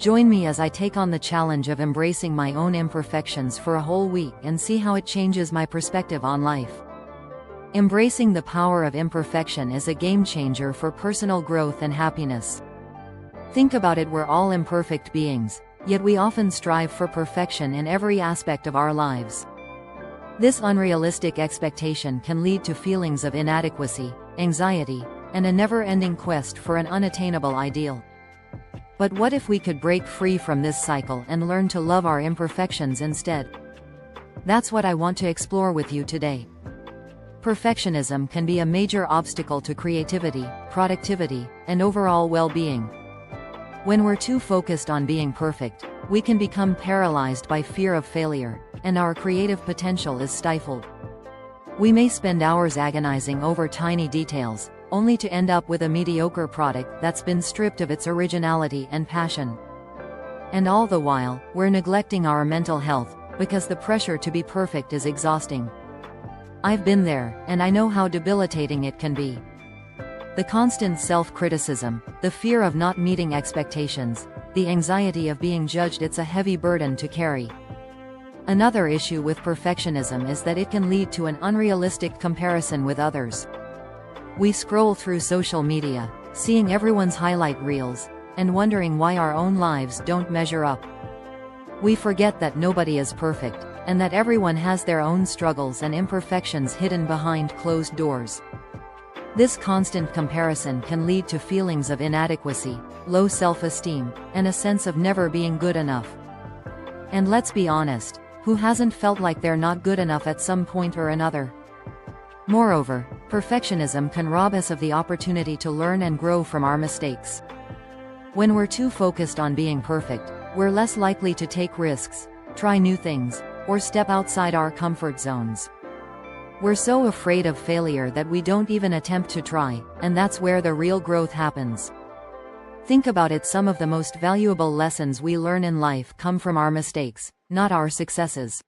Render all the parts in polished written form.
Join me as I take on the challenge of embracing my own imperfections for a whole week and see how it changes my perspective on life. Embracing the power of imperfection is a game changer for personal growth and happiness. Think about it, we're all imperfect beings, yet we often strive for perfection in every aspect of our lives. This unrealistic expectation can lead to feelings of inadequacy, anxiety, and a never-ending quest for an unattainable ideal. But what if we could break free from this cycle and learn to love our imperfections instead? That's what I want to explore with you today. Perfectionism can be a major obstacle to creativity, productivity, and overall well-being. When we're too focused on being perfect, we can become paralyzed by fear of failure, and our creative potential is stifled. We may spend hours agonizing over tiny details, only to end up with a mediocre product that's been stripped of its originality and passion. And all the while, we're neglecting our mental health, because the pressure to be perfect is exhausting. I've been there, and I know how debilitating it can be. The constant self-criticism, the fear of not meeting expectations, the anxiety of being judged, it's a heavy burden to carry. Another issue with perfectionism is that it can lead to an unrealistic comparison with others. We scroll through social media, seeing everyone's highlight reels, and wondering why our own lives don't measure up. We forget that nobody is perfect, and that everyone has their own struggles and imperfections hidden behind closed doors. This constant comparison can lead to feelings of inadequacy, low self-esteem, and a sense of never being good enough. And let's be honest, who hasn't felt like they're not good enough at some point or another? Moreover, perfectionism can rob us of the opportunity to learn and grow from our mistakes. When we're too focused on being perfect, we're less likely to take risks, try new things, or step outside our comfort zones. We're so afraid of failure that we don't even attempt to try, and that's where the real growth happens. Think about it, some of the most valuable lessons we learn in life come from our mistakes, not our successes.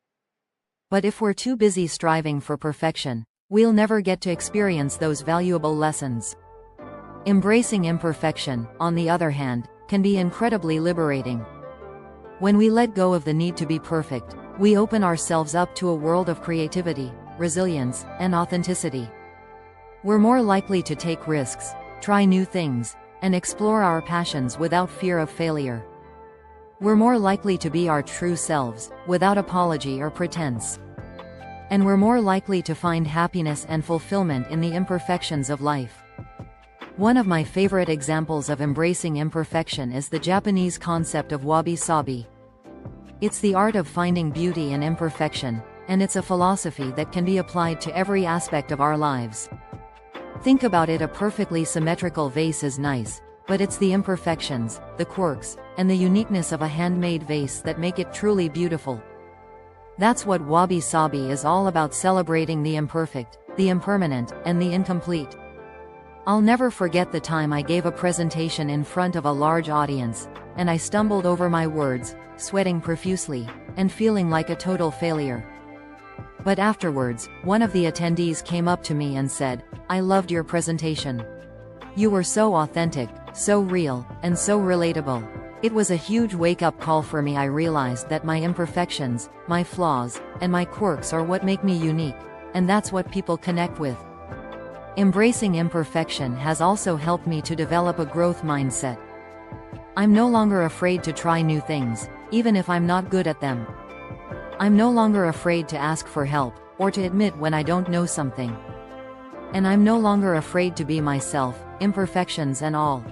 But if we're too busy striving for perfection, we'll never get to experience those valuable lessons. Embracing imperfection, on the other hand, can be incredibly liberating. When we let go of the need to be perfect, we open ourselves up to a world of creativity, resilience, and authenticity. We're more likely to take risks, try new things, and explore our passions without fear of failure. We're more likely to be our true selves, without apology or pretense. And we're more likely to find happiness and fulfillment in the imperfections of life. One of my favorite examples of embracing imperfection is the Japanese concept of wabi-sabi. It's the art of finding beauty in imperfection, and it's a philosophy that can be applied to every aspect of our lives. Think about it, a perfectly symmetrical vase is nice, but it's the imperfections, the quirks, and the uniqueness of a handmade vase that make it truly beautiful. That's what wabi-sabi is all about, celebrating the imperfect, the impermanent, and the incomplete. I'll never forget the time I gave a presentation in front of a large audience, and I stumbled over my words, sweating profusely, and feeling like a total failure. But afterwards, one of the attendees came up to me and said, "I loved your presentation. You were so authentic, so real, and so relatable." It was a huge wake-up call for me. I realized that my imperfections, my flaws, and my quirks are what make me unique, and that's what people connect with. Embracing imperfection has also helped me to develop a growth mindset. I'm no longer afraid to try new things, even if I'm not good at them. I'm no longer afraid to ask for help, or to admit when I don't know something. And I'm no longer afraid to be myself, imperfections and all.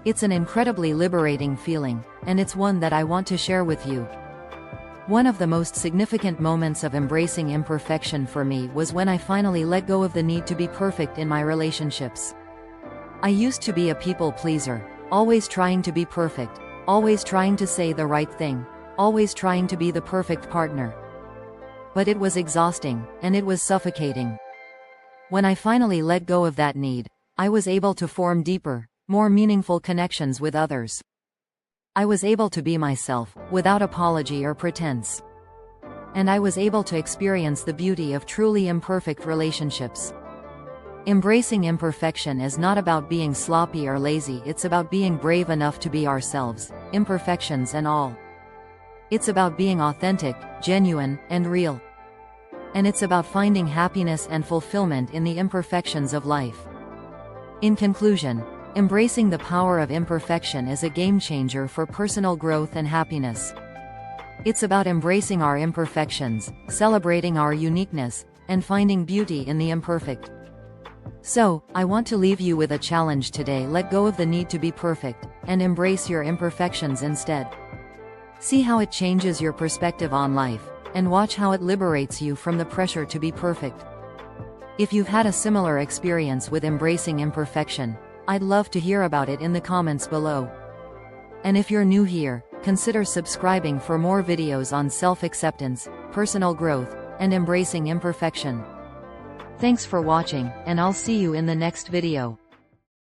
It's an incredibly liberating feeling, and it's one that I want to share with you. One of the most significant moments of embracing imperfection for me was when I finally let go of the need to be perfect in my relationships. I used to be a people pleaser, always trying to be perfect, always trying to say the right thing, always trying to be the perfect partner. But it was exhausting, and it was suffocating. When I finally let go of that need, I was able to form deeper, more meaningful connections with others. I was able to be myself, without apology or pretense. And I was able to experience the beauty of truly imperfect relationships. Embracing imperfection is not about being sloppy or lazy, it's about being brave enough to be ourselves, imperfections and all. It's about being authentic, genuine, and real. And it's about finding happiness and fulfillment in the imperfections of life. In conclusion, embracing the power of imperfection is a game changer for personal growth and happiness. It's about embracing our imperfections, celebrating our uniqueness, and finding beauty in the imperfect. So, I want to leave you with a challenge today: let go of the need to be perfect, and embrace your imperfections instead. See how it changes your perspective on life, and watch how it liberates you from the pressure to be perfect. If you've had a similar experience with embracing imperfection, I'd love to hear about it in the comments below. And if you're new here, consider subscribing for more videos on self-acceptance, personal growth, and embracing imperfection. Thanks for watching, and I'll see you in the next video.